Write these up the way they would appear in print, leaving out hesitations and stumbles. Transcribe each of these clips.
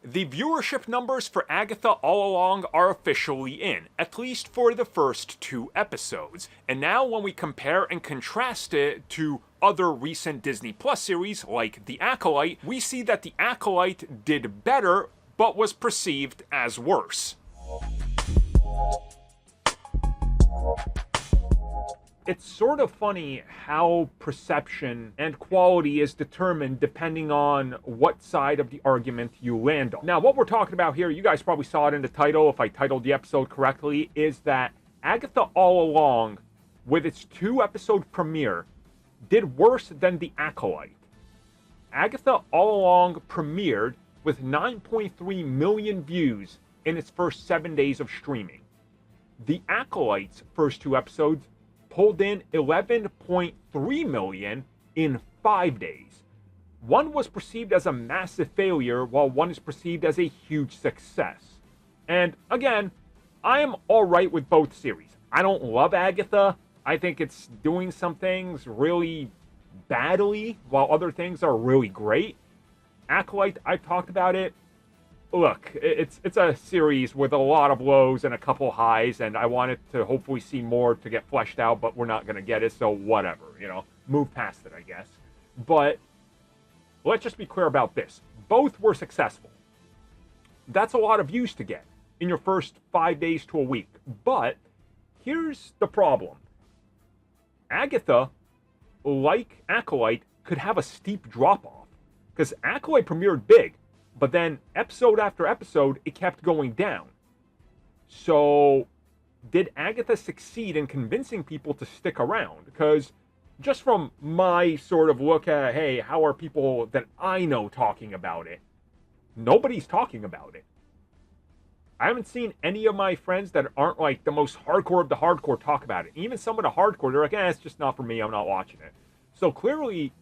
The viewership numbers for Agatha All Along are officially in, at least for the first 2 episodes. And now when we compare and contrast it to other recent Disney Plus series like The Acolyte, we see that The Acolyte did better, but was perceived as worse. It's sort of funny how perception and quality is determined depending on what side of the argument you land on. Now, what we're talking about here, you guys probably saw it in the title, if I titled the episode correctly, is that Agatha All Along, with its 2-episode premiere, did worse than The Acolyte. Agatha All Along premiered with 9.3 million views in its first 7 days of streaming. The Acolyte's first 2 episodes pulled in 11.3 million in 5 days. One was perceived as a massive failure, while one is perceived as a huge success. And again, I am alright with both series. I don't love Agatha. I think it's doing some things really badly, while other things are really great. Acolyte, I've talked about it. Look, it's a series with a lot of lows and a couple highs, and I wanted to hopefully see more to get fleshed out, but we're not going to get it, so whatever, move past it, I guess. But let's just be clear about this. Both were successful. That's a lot of views to get in your first 5 days to a week. But here's the problem. Agatha, like Acolyte, could have a steep drop-off, because Acolyte premiered big, but then episode after episode, it kept going down. So, did Agatha succeed in convincing people to stick around? Because just from my sort of look at, hey, how are people that I know talking about it? Nobody's talking about it. I haven't seen any of my friends that aren't like the most hardcore of the hardcore talk about it. Even some of the hardcore, they're like, it's just not for me, I'm not watching it. So clearly,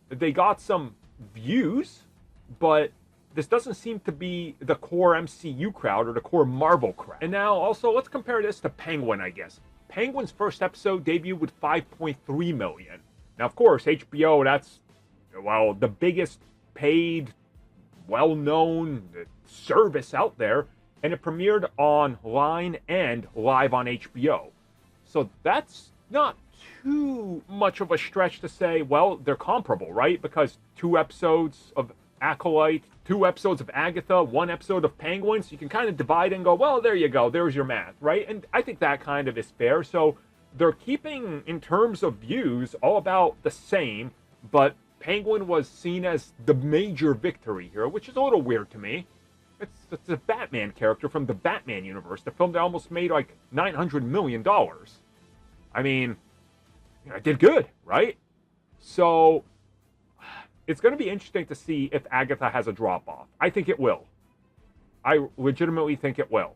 they got some views, but this doesn't seem to be the core MCU crowd or the core Marvel crowd. And now, also, let's compare this to Penguin, I guess. Penguin's first episode debuted with 5.3 million. Now, of course, HBO, that's, well, the biggest paid, well-known service out there, and it premiered online and live on HBO. So that's not too much of a stretch to say, well, they're comparable, right? Because 2 episodes of Acolyte, 2 episodes of Agatha, 1 episode of Penguin, so you can kind of divide and go, well, there you go, there's your math, right? And I think that kind of is fair. So they're keeping, in terms of views, all about the same, but Penguin was seen as the major victory here, which is a little weird to me. It's a Batman character from the Batman universe, the film that almost made like $900 million. I mean, it did good, right? So it's going to be interesting to see if Agatha has a drop-off. I think it will. I legitimately think it will.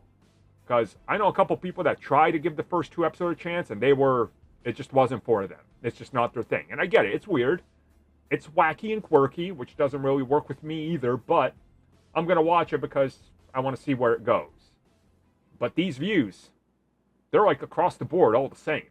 Because I know a couple people that try to give the first 2 episodes a chance, and it just wasn't for them. It's just not their thing. And I get it. It's weird. It's wacky and quirky, which doesn't really work with me either, but I'm going to watch it because I want to see where it goes. But these views, they're like across the board all the same.